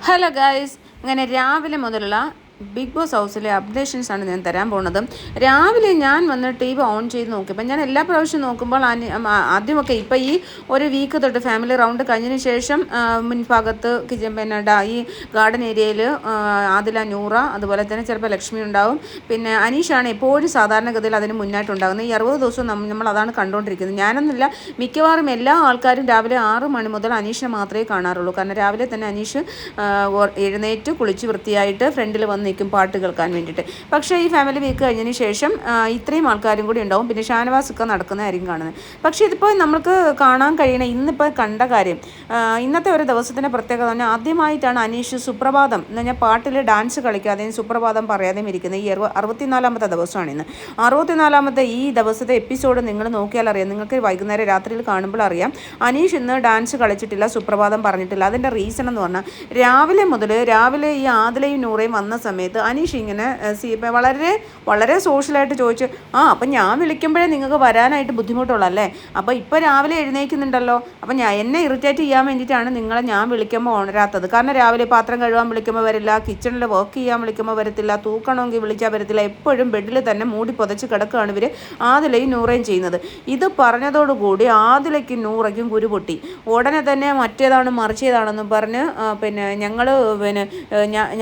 Hello guys, അങ്ങനെ രാവിലെ മുതലുള്ള ബിഗ് ബോസ് ഹൗസിലെ അപ്ഡേഷൻസ് ആണ് ഞാൻ തരാൻ പോകുന്നത്. രാവിലെ ഞാൻ വന്ന് ടി വി ഓൺ ചെയ്ത് നോക്കിയപ്പോൾ ഞാൻ എല്ലാ പ്രാവശ്യവും നോക്കുമ്പോൾ ആദ്യമൊക്കെ ഇപ്പോൾ ഈ ഒരു വീക്ക് തൊട്ട് ഫാമിലി റൗണ്ട് കഴിഞ്ഞതിന് ശേഷം മുൻഭാഗത്ത് ഈ ഗാർഡൻ ഏരിയയിൽ ആദില, നൂറ, അതുപോലെ തന്നെ ചിലപ്പോൾ ലക്ഷ്മി ഉണ്ടാവും. പിന്നെ അനീഷാണ് എപ്പോഴും സാധാരണഗതിയിൽ അതിന് മുന്നായിട്ടുണ്ടാകുന്നത്. ഈ 60 ദിവസവും നമ്മൾ അതാണ് കണ്ടുകൊണ്ടിരിക്കുന്നത്. ഞാനെന്നില്ല, മിക്കവാറും എല്ലാ ആൾക്കാരും രാവിലെ 6 മണി മുതൽ അനീഷിനെ മാത്രമേ കാണാറുള്ളൂ. കാരണം രാവിലെ തന്നെ അനീഷ് എഴുന്നേറ്റ് കുളിച്ച് വൃത്തിയായിട്ട് ഫ്രണ്ടിൽ വന്ന് നിൽക്കും പാട്ട് കേൾക്കാൻ വേണ്ടിയിട്ട്. പക്ഷേ ഈ ഫാമിലി വീക്ക് കഴിഞ്ഞതിന് ശേഷം ഇത്രയും ആൾക്കാരും കൂടി ഉണ്ടാവും. പിന്നെ ഷാനവാസൊക്കെ നടക്കുന്നതായിരിക്കും കാണുന്നത്. പക്ഷേ ഇതിപ്പോൾ നമുക്ക് കാണാൻ കഴിയണ ഇന്നിപ്പോൾ കണ്ട കാര്യം, ഇന്നത്തെ ഒരു ദിവസത്തിൻ്റെ പ്രത്യേകത പറഞ്ഞാൽ ആദ്യമായിട്ടാണ് അനീഷ് സുപ്രഭാതം എന്ന് പറഞ്ഞാൽ പാട്ടിൽ ഡാൻസ് കളിക്കാതെയും സുപ്രഭാതം പറയാതെയും ഇരിക്കുന്നത്. ഈ 64-ാമത്തെ ദിവസമാണ് ഇന്ന്. 64-ാമത്തെ ഈ ദിവസത്തെ എപ്പിസോഡ് നിങ്ങൾ നോക്കിയാൽ അറിയാം. നിങ്ങൾക്ക് വൈകുന്നേരം രാത്രിയിൽ കാണുമ്പോൾ അറിയാം, അനീഷ് ഇന്ന് ഡാൻസ് കളിച്ചിട്ടില്ല, സുപ്രഭാതം പറഞ്ഞിട്ടില്ല. അതിൻ്റെ റീസൺ എന്ന് പറഞ്ഞാൽ രാവിലെ ഈ ആദിലയും നൂറയും വന്ന സമയത്ത് അനീഷ് ഇങ്ങനെ വളരെ വളരെ സോഷ്യലായിട്ട് ചോദിച്ചു, അപ്പം ഞാൻ വിളിക്കുമ്പോഴേ നിങ്ങൾക്ക് വരാനായിട്ട് ബുദ്ധിമുട്ടുള്ളല്ലേ, അപ്പോൾ ഇപ്പോൾ രാവിലെ എഴുന്നേൽക്കുന്നുണ്ടല്ലോ, അപ്പം എന്നെ ഇറിറ്റേറ്റ് ചെയ്യാൻ വേണ്ടിയിട്ടാണ് നിങ്ങളെ ഞാൻ വിളിക്കുമ്പോൾ ഉണരാത്തത്. കാരണം രാവിലെ പാത്രം കഴുകാൻ വിളിക്കുമ്പോൾ വരില്ല, കിച്ചണിൽ വർക്ക് ചെയ്യാൻ വിളിക്കുമ്പോൾ വരത്തില്ല, തൂക്കണമെങ്കിൽ വിളിച്ചാൽ വരത്തില്ല, എപ്പോഴും ബെഡിൽ തന്നെ മൂടി പുതച്ച് കിടക്കുകയാണ് ഇവർ ആദിലയും നൂറയും ചെയ്യുന്നത്. ഇത് പറഞ്ഞതോടുകൂടി ആദിലയ്ക്കും നൂറയ്ക്കും കുരുപൊട്ടി. ഉടനെ തന്നെ മറ്റേതാണ് മറിച്ചേതാണെന്ന് പറഞ്ഞ്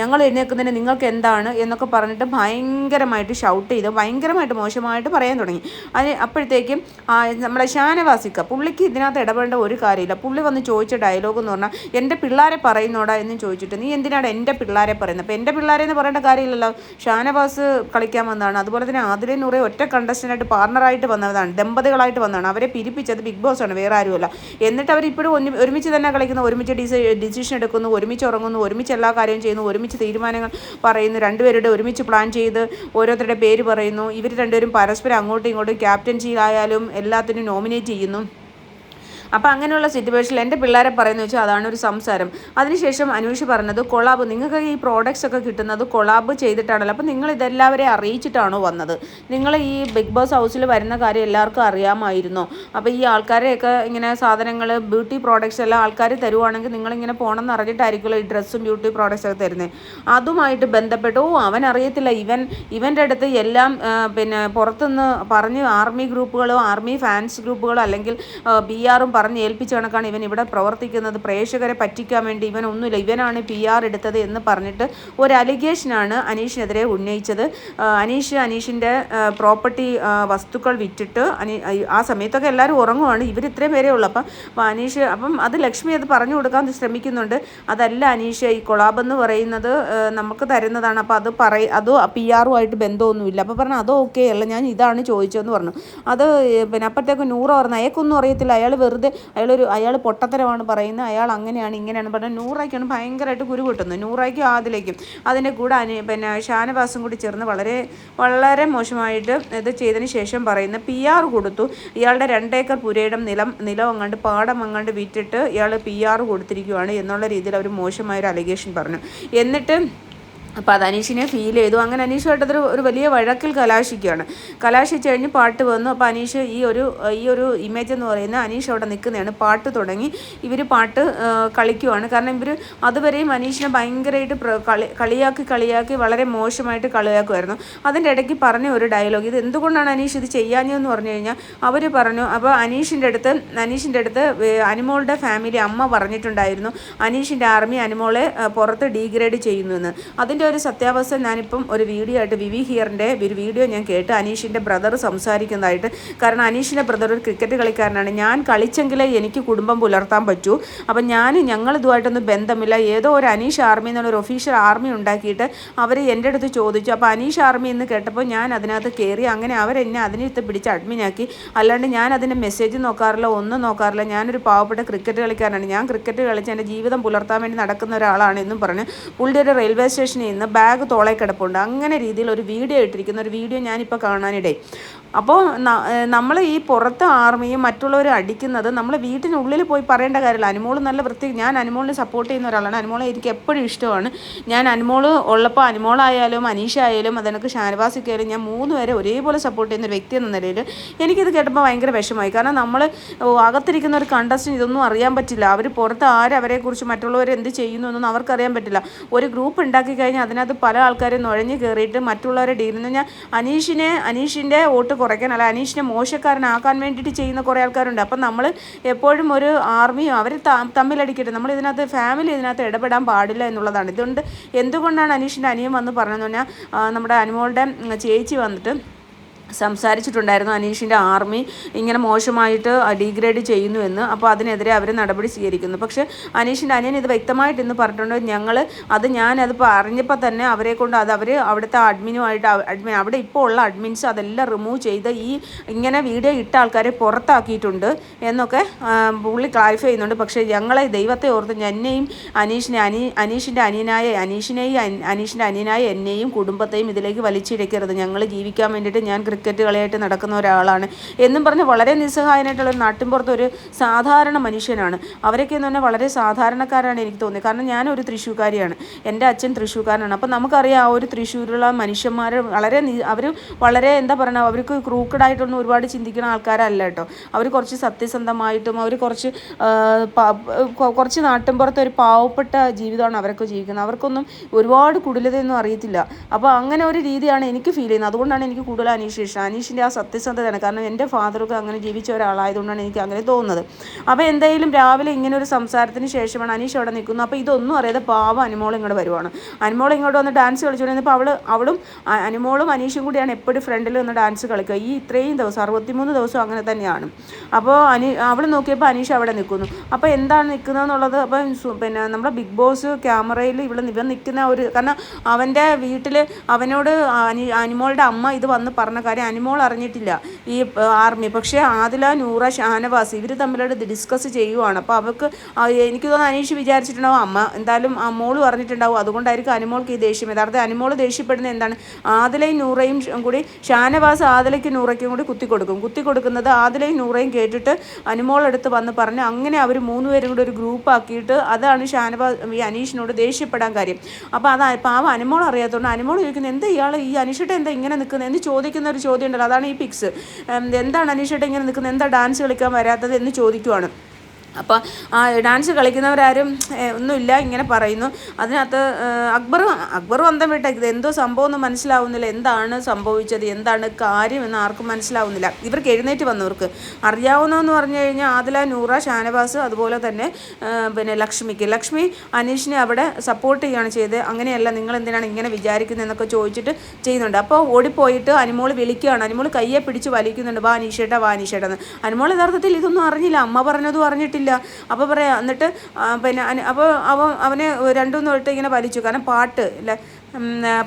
ഞങ്ങൾ എഴുന്നേൽക്കുന്നതിന് നിങ്ങൾക്ക് എന്താണ് എന്നൊക്കെ പറഞ്ഞിട്ട് ഭയങ്കരമായിട്ട് ഷൗട്ട് ചെയ്ത് ഭയങ്കരമായിട്ട് മോശമായിട്ട് പറയാൻ തുടങ്ങി. അപ്പോഴത്തേക്കും നമ്മുടെ ഷാനവാസിക്ക, പുള്ളിക്ക് ഇതിനകത്ത് ഇടപെടേണ്ട ഒരു കാര്യമില്ല. പുള്ളി വന്ന് ചോദിച്ച ഡയലോഗ് എന്ന് പറഞ്ഞാൽ, എൻ്റെ പിള്ളേരെ പറയുന്നോടാ എന്ന് ചോദിച്ചിട്ട്, നീ എന്തിനാണ് എൻ്റെ പിള്ളേരെ പറയുന്നത്? അപ്പോൾ എൻ്റെ പിള്ളേരെ എന്ന് പറയേണ്ട കാര്യമില്ലല്ലോ, ഷാനവാസ് കളിക്കാൻ വന്നതാണ്. അതുപോലെ തന്നെ ആദില നൂറെ ഒറ്റ കണ്ടസ്റ്റൻ്റായിട്ട് പാർട്ണറായിട്ട് വന്നതാണ്, ദമ്പതികളായിട്ട് വന്നതാണ്. അവരെ പിരിപ്പിച്ചത് ബിഗ് ബോസ് ആണ്, വേറെ ആരുമല്ല. എന്നിട്ട് അവരിപ്പോഴും ഒരുമിച്ച് തന്നെ കളിക്കുന്നു, ഒരുമിച്ച് ഡിസിഷൻ എടുക്കുന്നു, ഒരുമിച്ച് ഉറങ്ങുന്നു, ഒരുമിച്ച് എല്ലാ കാര്യവും ചെയ്യുന്നു, ഒരുമിച്ച് തീരുമാനങ്ങൾ പറയുന്നു, രണ്ടുപേരുടെ ഒരുമിച്ച് പ്ലാൻ ചെയ്ത് ഓരോരുത്തരുടെ പേര് പറയുന്നു. ഇവർ രണ്ടുപേരും പരസ്പരം അങ്ങോട്ടും ഇങ്ങോട്ടും ക്യാപ്റ്റൻസിയിലായാലും എല്ലാത്തിനും നോമിനേറ്റ് ചെയ്യുന്നു. അപ്പോൾ അങ്ങനെയുള്ള സിറ്റുവേഷനിൽ എൻ്റെ പിള്ളേരെ പറയുന്നത് വെച്ചാൽ അതാണ് ഒരു സംസാരം. അതിനുശേഷം അനൂഷ് പറഞ്ഞത്, കൊളാബ്, നിങ്ങൾക്ക് ഈ പ്രോഡക്റ്റ്സ് ഒക്കെ കിട്ടുന്നത് കൊളാബ് ചെയ്തിട്ടാണല്ലോ, അപ്പോൾ നിങ്ങൾ ഇതെല്ലാവരെയും അറിയിച്ചിട്ടാണോ വന്നത്? നിങ്ങൾ ഈ ബിഗ് ബോസ് ഹൗസിൽ വരുന്ന കാര്യം എല്ലാവർക്കും അറിയാമായിരുന്നോ? അപ്പോൾ ഈ ആൾക്കാരെയൊക്കെ ഇങ്ങനെ സാധനങ്ങൾ, ബ്യൂട്ടി പ്രോഡക്റ്റ്സ് എല്ലാം ആൾക്കാർ തരുവാണെങ്കിൽ നിങ്ങളിങ്ങനെ പോകണമെന്ന് അറിഞ്ഞിട്ടായിരിക്കുമല്ലോ ഈ ഡ്രസ്സും ബ്യൂട്ടി പ്രോഡക്റ്റ്സ് ഒക്കെ തരുന്നത്. അതുമായിട്ട് ബന്ധപ്പെട്ട് അവൻ അറിയത്തില്ല, ഇവൻ്റെ അടുത്ത് എല്ലാം പുറത്തുനിന്ന് പറഞ്ഞ് ആർമി ഗ്രൂപ്പുകളോ ആർമി ഫാൻസ് ഗ്രൂപ്പുകളോ അല്ലെങ്കിൽ PR പറഞ്ഞ് ഏൽപ്പിച്ച കണക്കാണ് ഇവൻ ഇവിടെ പ്രവർത്തിക്കുന്നത്. പ്രേക്ഷകരെ പറ്റിക്കാൻ വേണ്ടി ഇവനൊന്നുമില്ല, ഇവനാണ് PR എടുത്തത് എന്ന് പറഞ്ഞിട്ട് ഒരു അലിഗേഷനാണ് അനീഷിനെതിരെ ഉന്നയിച്ചത്. അനീഷിൻ്റെ പ്രോപ്പർട്ടി വസ്തുക്കൾ വിറ്റിട്ട് ആ സമയത്തൊക്കെ എല്ലാവരും ഉറങ്ങുവാണ്, ഇവർ ഇത്രയും പേരേ ഉള്ളൂ. അപ്പം അത് ലക്ഷ്മി അത് പറഞ്ഞു കൊടുക്കാൻ ശ്രമിക്കുന്നുണ്ട്. അതല്ല അനീഷ്, ഈ കൊളാബ് എന്ന് പറയുന്നത് നമുക്ക് തരുന്നതാണ്, അപ്പോൾ അത് PR-ഉമായിട്ട് ബന്ധമൊന്നുമില്ല. അപ്പോൾ പറഞ്ഞു അത് ഓക്കെ അല്ല, ഞാൻ ഇതാണ് ചോദിച്ചതെന്ന് പറഞ്ഞു. അത് അപ്പോഴത്തേക്ക് നൂറ് പറഞ്ഞു, അയാൾക്കൊന്നും അറിയത്തില്ല, അയാൾ പൊട്ടത്തരമാണ് പറയുന്നത്, അയാൾ അങ്ങനെയാണ് ഇങ്ങനെയാണ് പറഞ്ഞാൽ നൂറായിക്കാണ് ഭയങ്കരമായിട്ട് കുരു പൊട്ടുന്നത്. നൂറായിക്കും ആദിലേക്കും അതിൻ്റെ കൂടെ ഷാനവാസും കൂടി ചേർന്ന് വളരെ വളരെ മോശമായിട്ട് ഇത് ചെയ്തതിന് ശേഷം പറയുന്ന PR കൊടുത്തു. ഇയാളുടെ 2 ഏക്കർ പുരയിടം നിലം അങ്ങാണ്ട് പാടം അങ്ങാണ്ട് വിറ്റിട്ട് ഇയാൾ PR കൊടുത്തിരിക്കുകയാണ് എന്നുള്ള രീതിയിൽ അവർ മോശമായൊരു അലിഗേഷൻ പറഞ്ഞു. എന്നിട്ട് അപ്പോൾ അത് അനീഷിനെ ഫീൽ ചെയ്തു. അങ്ങനെ അനീഷുമായിട്ടതൊരു ഒരു വലിയ വഴക്കിൽ കലാശിച്ച് കഴിഞ്ഞ് പാട്ട് വന്നു. അപ്പോൾ അനീഷ് ഈ ഒരു ഇമേജ് എന്ന് പറയുന്നത് അനീഷ് അവിടെ നിൽക്കുന്നതാണ്. പാട്ട് തുടങ്ങി, ഇവർ പാട്ട് കളിക്കുവാണ്. കാരണം ഇവർ അതുവരെയും അനീഷിനെ ഭയങ്കരമായിട്ട് കളിയാക്കി വളരെ മോശമായിട്ട് കളിയാക്കുമായിരുന്നു. അതിൻ്റെ ഇടയ്ക്ക് പറഞ്ഞ ഒരു ഡയലോഗ്, ഇത് എന്തുകൊണ്ടാണ് അനീഷ് ഇത് ചെയ്യാഞ്ഞതെന്ന് പറഞ്ഞു കഴിഞ്ഞാൽ അവർ പറഞ്ഞു, അപ്പോൾ അനീഷിൻ്റെ അടുത്ത് അനുമോളുടെ ഫാമിലി അമ്മ പറഞ്ഞിട്ടുണ്ടായിരുന്നു അനീഷിൻ്റെ ആർമി അനുമോളെ പുറത്ത് ഡീഗ്രേഡ് ചെയ്യുന്നുവെന്ന്. അതിൻ്റെ ഒരു സത്യാവസ്ഥ ഞാനിപ്പം ഒരു വീഡിയോ ആയിട്ട് വിവി ഹിയറിൻ്റെ ഒരു വീഡിയോ ഞാൻ കേട്ട് അനീഷിൻ്റെ ബ്രദർ സംസാരിക്കുന്നതായിട്ട്. കാരണം അനീഷിൻ്റെ ബ്രദർ ഒരു ക്രിക്കറ്റ് കളിക്കാരനാണ്. ഞാൻ കളിച്ചെങ്കിലേ എനിക്ക് കുടുംബം പുലർത്താൻ പറ്റൂ, അപ്പം ഞങ്ങൾ ഇതുമായിട്ടൊന്നും ബന്ധമില്ല. ഏതോ ഒരു അനീഷ് ആർമി എന്നുള്ളൊരു ഒഫീഷ്യൽ ആർമി ഉണ്ടാക്കിയിട്ട് അവർ എൻ്റെ അടുത്ത് ചോദിച്ചു. അപ്പോൾ അനീഷ് ആർമി എന്ന് കേട്ടപ്പോൾ ഞാൻ അതിനകത്ത് കയറി. അങ്ങനെ അവരെന്നെ അതിനകത്ത് പിടിച്ച് അഡ്മിനാക്കി. അല്ലാണ്ട് ഞാൻ അതിൻ്റെ മെസ്സേജ് നോക്കാറില്ല, ഒന്നും നോക്കാറില്ല. ഞാനൊരു പാവപ്പെട്ട ക്രിക്കറ്റ് കളിക്കാരനാണ്, ഞാൻ ക്രിക്കറ്റ് കളിച്ച് എൻ്റെ ജീവിതം പുലർത്താൻ വേണ്ടി നടക്കുന്ന ഒരാളാണ് എന്നും പറഞ്ഞ് പുള്ളി ഒരു റെയിൽവേ സ്റ്റേഷനിൽ നിന്ന് ബാഗ് തോളെ കിടപ്പുണ്ട്. അങ്ങനെ രീതിയിൽ ഒരു വീഡിയോ ഇട്ടിരിക്കുന്ന ഒരു വീഡിയോ ഞാനിപ്പോൾ കാണാനിടയിൽ. അപ്പോൾ നമ്മൾ ഈ പുറത്ത് ആർമിയും മറ്റുള്ളവരും അടിക്കുന്നത് നമ്മൾ വീട്ടിനുള്ളിൽ പോയി പറയേണ്ട കാര്യമില്ല. അനുമോൾ നല്ല വൃത്തി, ഞാൻ അനുമോളിനെ സപ്പോർട്ട് ചെയ്യുന്ന ഒരാളാണ്. അനുമോളെ എനിക്ക് എപ്പോഴും ഇഷ്ടമാണ്. ഞാൻ അനുമോൾ ഉള്ളപ്പോൾ അനുമോളായാലും അനീഷ ആയാലും അതെനിക്ക് ഷാനവാസിക്കായാലും ഞാൻ 3 പേരെ ഒരേപോലെ സപ്പോർട്ട് ചെയ്യുന്ന ഒരു വ്യക്തി എന്ന നിലയിൽ എനിക്കിത് കേട്ടപ്പോൾ ഭയങ്കര വിഷമമായി. കാരണം നമ്മൾ അകത്തിരിക്കുന്ന ഒരു കണ്ടസ്റ്റൻറ്റ് ഇതൊന്നും അറിയാൻ പറ്റില്ല. അവർ പുറത്ത് അവരെക്കുറിച്ച് മറ്റുള്ളവർ എന്ത് ചെയ്യുന്നു എന്നൊന്നും അവർക്കറിയാൻ പറ്റില്ല. ഒരു ഗ്രൂപ്പ് ഉണ്ടാക്കി കഴിഞ്ഞാൽ അതിനകത്ത് പല ആൾക്കാരും നുഴഞ്ഞ് കയറിയിട്ട് മറ്റുള്ളവരെ ഡീൽ എന്ന് പറഞ്ഞാൽ അനീഷിൻ്റെ വോട്ട് കുറയ്ക്കാൻ, അല്ല അനീഷിനെ മോശക്കാരനാക്കാൻ വേണ്ടിയിട്ട് ചെയ്യുന്ന കുറേ ആൾക്കാരുണ്ട്. അപ്പം നമ്മൾ എപ്പോഴും ഒരു ആർമിയോ അവർ തമ്മിലടിക്കട്ടെ, നമ്മൾ ഇതിനകത്ത് ഫാമിലി ഇതിനകത്ത് ഇടപെടാൻ പാടില്ല എന്നുള്ളതാണ്. ഇതുകൊണ്ട് എന്തുകൊണ്ടാണ് അനീഷിൻ്റെ അനിയൻ വന്ന് പറഞ്ഞതെന്ന് പറഞ്ഞാൽ നമ്മുടെ അനുമോളുടെ ചേച്ചി വന്നിട്ട് സംസാരിച്ചിട്ടുണ്ടായിരുന്നു അനീഷിൻ്റെ ആർമി ഇങ്ങനെ മോശമായിട്ട് ഡീഗ്രേഡ് ചെയ്യുന്നുവെന്ന്. അപ്പോൾ അതിനെതിരെ അവർ നടപടി സ്വീകരിക്കുന്നു. പക്ഷേ അനീഷിൻ്റെ അനിയൻ ഇത് വ്യക്തമായിട്ട് ഇന്ന് പറഞ്ഞിട്ടുണ്ട്. ഞാനത് അറിഞ്ഞപ്പോൾ തന്നെ അവരെ കൊണ്ട് അവർ അവിടുത്തെ അഡ്മിനുമായിട്ട് അവിടെ ഇപ്പോൾ ഉള്ള അഡ്മിൻസ് അതെല്ലാം റിമൂവ് ചെയ്ത് ഈ ഇങ്ങനെ വീഡിയോ ഇട്ട ആൾക്കാരെ പുറത്താക്കിയിട്ടുണ്ട് എന്നൊക്കെ പുള്ളി ക്ലാരിഫൈ ചെയ്യുന്നുണ്ട്. പക്ഷേ ഞങ്ങളെ ദൈവത്തെ ഓർത്ത് എന്നെയും അനീഷിൻ്റെ അനിയനായ എന്നെയും കുടുംബത്തെയും ഇതിലേക്ക് വലിച്ചിഴക്കരുത്. ഞങ്ങൾ ജീവിക്കാൻ വേണ്ടിയിട്ട് ഞാൻ ക്രിക്കറ്റ് കളിയായിട്ട് നടക്കുന്ന ഒരാളാണ് എന്നും പറഞ്ഞ് വളരെ നിസ്സഹായനായിട്ടുള്ള ഒരു നാട്ടിൻപുറത്ത് ഒരു സാധാരണ മനുഷ്യനാണ്. അവരൊക്കെ എന്ന് പറഞ്ഞാൽ വളരെ സാധാരണക്കാരാണ് എനിക്ക് തോന്നിയത്. കാരണം ഞാനൊരു തൃശ്ശൂർക്കാരിയാണ്, എൻ്റെ അച്ഛൻ തൃശ്ശൂർക്കാരനാണ്. അപ്പം നമുക്കറിയാം ആ ഒരു തൃശ്ശൂരിലുള്ള മനുഷ്യന്മാർ അവർ വളരെ എന്താ പറയുക, അവർക്ക് ക്രൂക്കഡായിട്ടൊന്നും ഒരുപാട് ചിന്തിക്കുന്ന ആൾക്കാരല്ല കേട്ടോ. അവർ കുറച്ച് സത്യസന്ധമായിട്ടും അവർ കുറച്ച് നാട്ടിൻപുറത്ത് ഒരു പാവപ്പെട്ട ജീവിതമാണ് അവരൊക്കെ ജീവിക്കുന്നത്. അവർക്കൊന്നും ഒരുപാട് കുടിലതയൊന്നും അറിയത്തില്ല. അപ്പോൾ അങ്ങനെ ഒരു രീതിയാണ് എനിക്ക് ഫീൽ ചെയ്യുന്നത്. അതുകൊണ്ടാണ് എനിക്ക് കൂടുതൽ അനീഷിൻ്റെ ആ സത്യസന്ധതയാണ്. കാരണം എൻ്റെ ഫാദറൊക്കെ അങ്ങനെ ജീവിച്ച ഒരാളായതുകൊണ്ടാണ് എനിക്ക് അങ്ങനെ തോന്നുന്നത്. അപ്പോൾ എന്തായാലും രാവിലെ ഇങ്ങനെ ഒരു സംസാരത്തിന് ശേഷമാണ് അനീഷ് അവിടെ നിൽക്കുന്നത്. അപ്പോൾ ഇതൊന്നും അറിയാതെ പാവം അനുമോൾ ഇങ്ങോട്ട് വരുവാണ്. അനുമോൾ ഇങ്ങോട്ട് വന്ന് ഡാൻസ് കളിച്ചുകൊണ്ടിരുന്നപ്പോൾ അവളും അനുമോളും അനീഷും കൂടിയാണ് എപ്പോഴും ഫ്രണ്ടിൽ നിന്ന് ഡാൻസ് കളിക്കുക. ഈ ഇത്രയും ദിവസം 63 ദിവസം അങ്ങനെ തന്നെയാണ്. അപ്പോൾ അവൾ നോക്കിയപ്പോൾ അനീഷ് അവിടെ നിൽക്കുന്നു. അപ്പോൾ എന്താണ് നിൽക്കുന്നതെന്നുള്ളത് അപ്പം നമ്മുടെ ബിഗ് ബോസ് ക്യാമറയിൽ ഇവൻ നിൽക്കുന്ന ഒരു, കാരണം അവൻ്റെ വീട്ടിൽ അവനോട് അനുമോളുടെ അമ്മ ഇത് വന്ന് പറഞ്ഞ കാര്യം അനുമോൾ അറിഞ്ഞിട്ടില്ല ഈ ആർമി. പക്ഷേ ആദില, നൂറ, ഷാനവാസ് ഇവർ തമ്മിലോട് ഡിസ്കസ് ചെയ്യുവാണ്. അപ്പോൾ അവർക്ക് എനിക്ക് തോന്നുന്നു അനീഷ് വിചാരിച്ചിട്ടുണ്ടാവും അമ്മ എന്തായാലും മോള് പറഞ്ഞിട്ടുണ്ടാവും, അതുകൊണ്ടായിരിക്കും അനുമോൾക്ക് ഈ ദേഷ്യം. യഥാർത്ഥത്തിൽ അനുമോൾ ദേഷ്യപ്പെടുന്നത് എന്താണ്, ആദിലയും നൂറയും കൂടി ഷാനവാസ് ആദിലയ്ക്കും നൂറയ്ക്കും കൂടി കുത്തിക്കൊടുക്കുന്നത് ആദിലയും നൂറയും കേട്ടിട്ട് അനുമോളെടുത്ത് വന്ന് പറഞ്ഞ് അങ്ങനെ അവർ 3 പേരും കൂടി ഒരു ഗ്രൂപ്പ് ആക്കിയിട്ട് അതാണ് ഈ അനീഷിനോട് ദേഷ്യപ്പെടാൻ കാര്യം. അപ്പോൾ പാവം അനുമോൾ അറിയാത്തതുകൊണ്ട് അനുമോൾ ചോദിക്കുന്നത് എന്താ ഇയാൾ ഈ അനീഷേട്ട എന്താ ഇങ്ങനെ നിൽക്കുന്നത് എന്ന് ചോദിക്കുന്ന ഒരു ചോദ്യം ഉണ്ടല്ലോ, അതാണ് ഈ പിക്സ്. എന്താണ് അനീഷേട്ട ഇങ്ങനെ നിൽക്കുന്നത്, എന്താ ഡാൻസ് കളിക്കാൻ വരാത്തത് എന്ന് ചോദിക്കുവാണ്. അപ്പോൾ ആ ഡാൻസ് കളിക്കുന്നവരാരും ഒന്നുമില്ല ഇങ്ങനെ പറയുന്നു. അതിനകത്ത് അക്ബർ അന്തം വിട്ട ഇത് എന്തോ സംഭവം ഒന്നും മനസ്സിലാവുന്നില്ല. എന്താണ് സംഭവിച്ചത്, എന്താണ് കാര്യം എന്ന് ആർക്കും മനസ്സിലാവുന്നില്ല. ഇവർക്ക് എഴുന്നേറ്റ് വന്നവർക്ക് അറിയാവുന്നതെന്ന് പറഞ്ഞു കഴിഞ്ഞാൽ ആദില, നൂറ, ഷാനവാസ്, അതുപോലെ തന്നെ ലക്ഷ്മി അനീഷിനെ അവിടെ സപ്പോർട്ട് ചെയ്യുകയാണ് ചെയ്തത്. അങ്ങനെയല്ല, നിങ്ങൾ എന്തിനാണ് ഇങ്ങനെ വിചാരിക്കുന്നതെന്നൊക്കെ ചോദിച്ചിട്ട് ചെയ്യുന്നുണ്ട്. അപ്പോൾ ഓടിപ്പോയിട്ട് അനുമോൾ വിളിക്കുകയാണ്. അനുമോൾ കയ്യെ പിടിച്ച് വലിക്കുന്നുണ്ട്, വാ അനീഷേട്ടാന്ന്. അനുമോൾ യഥാർത്ഥത്തിൽ ഇതൊന്നും അറിഞ്ഞില്ല, അമ്മ പറഞ്ഞതും അറിഞ്ഞിട്ടില്ല. അപ്പോൾ പറയാം, എന്നിട്ട് അപ്പോൾ അവനെ 2-3 വട്ടം ഇങ്ങനെ വലിച്ചു. കാരണം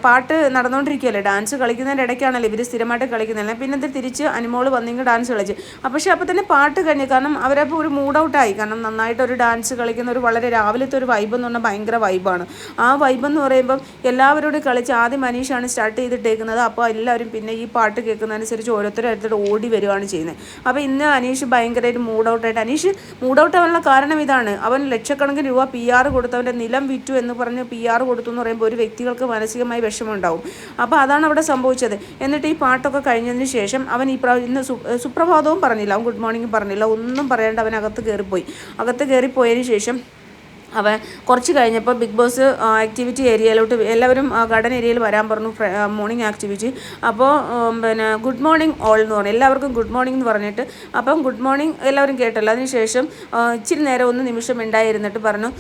പാട്ട് നടന്നുകൊണ്ടിരിക്കുകയല്ലേ, ഡാൻസ് കളിക്കുന്നതിൻ്റെ ഇടയ്ക്കാണല്ലോ ഇവർ സ്ഥിരമായിട്ട് കളിക്കുന്നില്ല. പിന്നെ ഇത് തിരിച്ച് അനുമോൾ വന്നിങ്ങ് ഡാൻസ് കളിച്ച്. പക്ഷേ അപ്പോൾ തന്നെ പാട്ട് കഴിഞ്ഞു. കാരണം അവരപ്പോൾ ഒരു മൂഡ് ഔട്ടായി. കാരണം നന്നായിട്ടൊരു ഡാൻസ് കളിക്കുന്ന ഒരു വളരെ രാവിലത്തെ ഒരു വൈബ് എന്ന് പറഞ്ഞാൽ ഭയങ്കര വൈബാണ്. ആ വൈബെന്ന് പറയുമ്പം എല്ലാവരോടും കളിച്ച് ആദ്യം അനീഷാണ് സ്റ്റാർട്ട് ചെയ്തിട്ടേക്കുന്നത്. അപ്പോൾ എല്ലാവരും പിന്നെ ഈ പാട്ട് കേൾക്കുന്നതനുസരിച്ച് ഓരോരുത്തരും ഓടി വരികയാണ് ചെയ്യുന്നത്. അപ്പോൾ ഇന്ന് അനീഷ് ഭയങ്കരമായിട്ട് മൂഡ് ഔട്ടായിട്ട്, അനീഷ് മൂഡ് ഔട്ട് ആവാനുള്ള കാരണം ഇതാണ്, അവൻ ലക്ഷക്കണക്കിന് രൂപ PR കൊടുത്തു, അവൻ്റെ നിലം വിറ്റു എന്ന് പറഞ്ഞ് PR കൊടുത്തു എന്ന് പറയുമ്പോൾ ഒരു വ്യക്തികൾക്ക് മാനസികമായി വിഷമമുണ്ടാവും. അപ്പോൾ അതാണ് അവിടെ സംഭവിച്ചത്. എന്നിട്ട് ഈ പാട്ടൊക്കെ കഴിഞ്ഞതിന് ശേഷം അവൻ ഇന്ന് സുപ്രഭാതവും പറഞ്ഞില്ല, അവൻ ഗുഡ് മോർണിംഗ് പറഞ്ഞില്ല, ഒന്നും പറയാണ്ട് അവൻ അകത്ത് കയറിപ്പോയതിന് ശേഷം അവൻ കുറച്ച് കഴിഞ്ഞപ്പോൾ ബിഗ് ബോസ് ആക്ടിവിറ്റി ഏരിയയിലോട്ട് എല്ലാവരും ഗാർഡൻ ഏരിയയിൽ വരാൻ പറഞ്ഞു, മോർണിംഗ് ആക്ടിവിറ്റി. അപ്പോൾ ഗുഡ് മോർണിംഗ് ഓൾ എന്ന് പറഞ്ഞു, എല്ലാവർക്കും ഗുഡ് മോർണിംഗ് എന്ന് പറഞ്ഞിട്ട്. അപ്പം ഗുഡ് മോർണിംഗ് എല്ലാവരും കേട്ടല്ലോ. അതിനുശേഷം ഇച്ചിരി നേരം 1 നിമിഷം ഉണ്ടായിരുന്നിട്ട് പറഞ്ഞു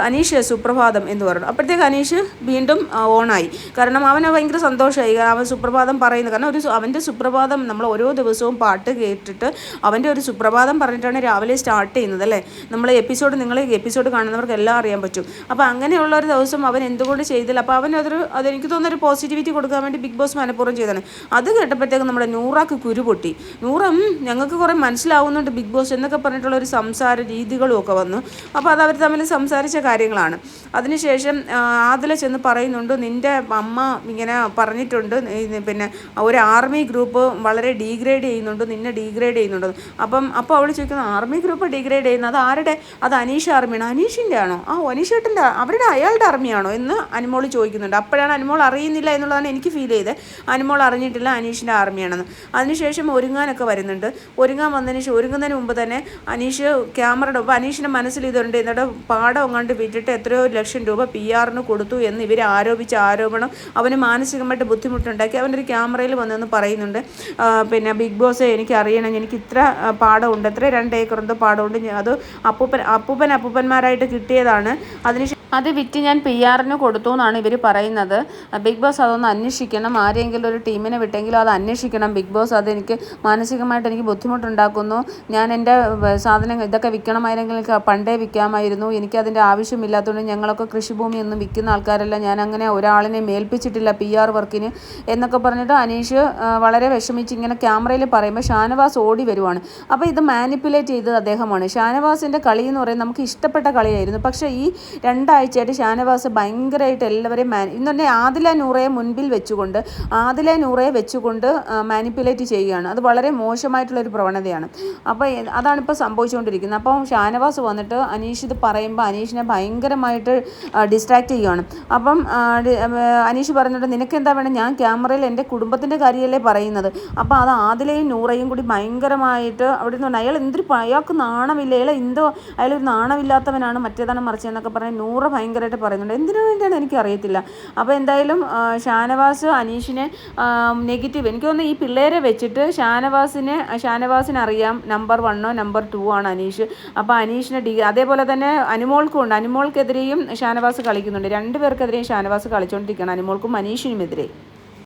അനീഷ് സുപ്രഭാതം എന്ന് പറഞ്ഞു. അപ്പോഴത്തേക്ക് അനീഷ് വീണ്ടും ഓണായി. കാരണം അവന് ഭയങ്കര സന്തോഷമായി അവൻ സുപ്രഭാതം പറയുന്നത്. കാരണം അവൻ്റെ സുപ്രഭാതം നമ്മൾ ഓരോ ദിവസവും പാട്ട് കേട്ടിട്ട് അവൻ്റെ ഒരു സുപ്രഭാതം പറഞ്ഞിട്ടാണ് രാവിലെ സ്റ്റാർട്ട് ചെയ്യുന്നത് അല്ലേ. നിങ്ങൾ എപ്പിസോഡ് കാണുന്നവർക്ക് എല്ലാം അറിയാൻ പറ്റും. അപ്പോൾ അങ്ങനെയുള്ള ഒരു ദിവസം അവൻ എന്തുകൊണ്ട് ചെയ്തില്ല? അപ്പോൾ അതെനിക്ക് തോന്നുന്നൊരു പോസിറ്റിവിറ്റി കൊടുക്കാൻ വേണ്ടി ബിഗ് ബോസ് മനഃപൂർവ്വം ചെയ്തതാണ്. അത് കേട്ടപ്പോഴത്തേക്കും നമ്മുടെ നൂറാക്ക് കുരുപൊട്ടി. ഞങ്ങൾക്ക് കുറേ മനസ്സിലാവുന്നുണ്ട് ബിഗ് ബോസ് എന്നൊക്കെ പറഞ്ഞിട്ടുള്ള ഒരു സംസാര രീതികളും ഒക്കെ വന്നു. അപ്പോൾ അത് അവർ തമ്മിൽ സംസാരിച്ച കാര്യങ്ങളാണ്. അതിനുശേഷം ആദില ചെന്ന് പറയുന്നുണ്ട്, നിൻ്റെ അമ്മ ഇങ്ങനെ പറഞ്ഞിട്ടുണ്ട്, പിന്നെ ഒരു ആർമി ഗ്രൂപ്പ് വളരെ ഡീഗ്രേഡ് ചെയ്യുന്നുണ്ട്, നിന്നെ ഡീഗ്രേഡ് ചെയ്യുന്നുണ്ട്. അപ്പോൾ അവൾ ചോദിക്കുന്നു, ആർമി ഗ്രൂപ്പ് ഡീഗ്രേഡ് ചെയ്യുന്നത് അത് ആരുടെ? അത് അനീഷ് ആർമിയാണ്. അനീഷിൻ്റെ ആണോ? അനീഷേട്ടൻ്റെ അയാളുടെ ആർമിയാണോ എന്ന് അനുമോൾ ചോദിക്കുന്നുണ്ട്. അപ്പോഴാണ് അനുമോൾ അറിയുന്നില്ല എന്നുള്ളതാണ് എനിക്ക് ഫീൽ ചെയ്തത്. അനുമോൾ അറിഞ്ഞിട്ടില്ല അനീഷിൻ്റെ ആർമിയാണെന്ന്. അതിനുശേഷം ഒരുങ്ങാനൊക്കെ വരുന്നുണ്ട്. ഒരുങ്ങുന്നതിന് മുമ്പ് തന്നെ അനീഷ് ക്യാമറയുടെ ഒപ്പം അനീഷിൻ്റെ മനസ്സിൽ ഇതുണ്ട്, എന്നിട്ട് പാടം അങ്ങാണ്ട് വിറ്റിട്ട് എത്രയോ ലക്ഷം രൂപ PR കൊടുത്തു എന്ന് ഇവർ ആരോപിച്ച ആരോപണം അവന് മാനസികമായിട്ട് ബുദ്ധിമുട്ടുണ്ടാക്കി. അവനൊരു ക്യാമറയിൽ വന്നെന്ന് പറയുന്നുണ്ട്, പിന്നെ ബിഗ് ബോസ് എനിക്ക് അറിയണം, എനിക്ക് ഇത്ര പാടമുണ്ട്, എത്ര 2 ഏക്കർ എന്തോ പാടമുണ്ട്, അത് അപ്പൂപ്പന്മാരായിട്ട് കിട്ടിയതാണ്, അത് വിറ്റ് ഞാൻ PR കൊടുത്തു എന്നാണ് ഇവർ പറയുന്നത്. ബിഗ് ബോസ് അതൊന്ന് അന്വേഷിക്കണം, ആരെങ്കിലും ഒരു ടീമിനെ വിട്ടെങ്കിലും അത് അന്വേഷിക്കണം ബിഗ് ബോസ്. അതെനിക്ക് മാനസികമായിട്ട് എനിക്ക് ബുദ്ധിമുട്ടുണ്ടാക്കുന്നു. ഞാൻ എൻ്റെ സാധനങ്ങൾ ഇതൊക്കെ വിൽക്കണമായിരുന്നെങ്കിൽ പണ്ടേ വിൽക്കാമായിരുന്നു, എനിക്കതിൻ്റെ ആവശ്യമില്ലാത്തതുകൊണ്ട് ഞങ്ങളൊക്കെ കൃഷിഭൂമിയൊന്നും വിൽക്കുന്ന ആൾക്കാരല്ല, ഞാൻ അങ്ങനെ ഒരാളിനെ മേൽപ്പിച്ചിട്ടില്ല PR വർക്കിന് എന്നൊക്കെ പറഞ്ഞിട്ട് അനീഷ് വളരെ വിഷമിച്ച് ഇങ്ങനെ ക്യാമറയിൽ പറയുമ്പോൾ ഷാനവാസ് ഓടി വരുവാണ്. അപ്പോൾ ഇത് മാനിപ്പുലേറ്റ് ചെയ്തത് അദ്ദേഹമാണ്. ഷാനവാസിൻ്റെ കളി എന്ന് പറയുന്നത് നമുക്ക് ഇഷ്ടപ്പെട്ട കളിയായിരുന്നു. പക്ഷേ ഈ 2 ആഴ്ചയായിട്ട് ഷാനവാസ് ഭയങ്കരമായിട്ട് എല്ലാവരെയും ഇന്നുണ്ടെ ആദില നൂറയെ മുൻപിൽ വെച്ചുകൊണ്ട് മാനിപ്പുലേറ്റ് ചെയ്യുകയാണ്. അത് വളരെ മോശമായിട്ടുള്ളൊരു പ്രവണതയാണ്. അപ്പോൾ അതാണിപ്പോൾ സംഭവിച്ചുകൊണ്ടിരിക്കുന്നത്. അപ്പോൾ ഷാനവാസ് വന്നിട്ട് അനീഷ് ഇത് പറയുമ്പോൾ അനീഷിനെ ഭയങ്കരമായിട്ട് ഡിസ്ട്രാക്ട് ചെയ്യുകയാണ്. അപ്പം അനീഷ് പറഞ്ഞിട്ട് നിനക്കെന്താ വേണം, ഞാൻ ക്യാമറയിൽ എൻ്റെ കുടുംബത്തിൻ്റെ കാര്യമല്ലേ പറയുന്നത്. അപ്പോൾ അത് ആദിലയും നൂറയും കൂടി ഭയങ്കരമായിട്ട് അവിടെ നിന്ന് അയാൾക്ക് നാണമില്ല, അയാളൊരു നാണമില്ലാത്തവനാണ്, മറ്റേതാണ് മറിച്ചതെന്നൊക്കെ പറഞ്ഞ് നൂറ ഭയങ്കരമായിട്ട് പറയുന്നുണ്ട്. എന്തിനു വേണ്ടിയാണ് എനിക്കറിയത്തില്ല. അപ്പോൾ എന്തായാലും ഷാനവാസ് അനീഷിനെ നെഗറ്റീവ്, എനിക്ക് തോന്നുന്നു ഈ പിള്ളേരെ വെച്ചിട്ട് ഷാനവാസിനറിയാം നമ്പർ 1 നമ്പർ 2 ആണ് അനീഷ്. അപ്പോൾ അനീഷിനെ അതേപോലെ തന്നെ അനുമോൾക്കും അനുമോൾക്കെതിരെയും ഷാനവാസ് കളിക്കുന്നുണ്ട്. 2 പേർക്കെതിരെയും ഷാനവാസ് കളിച്ചുകൊണ്ടിരിക്കുകയാണ്, അനുമോൾക്കും അനീഷിനുമെതിരെ.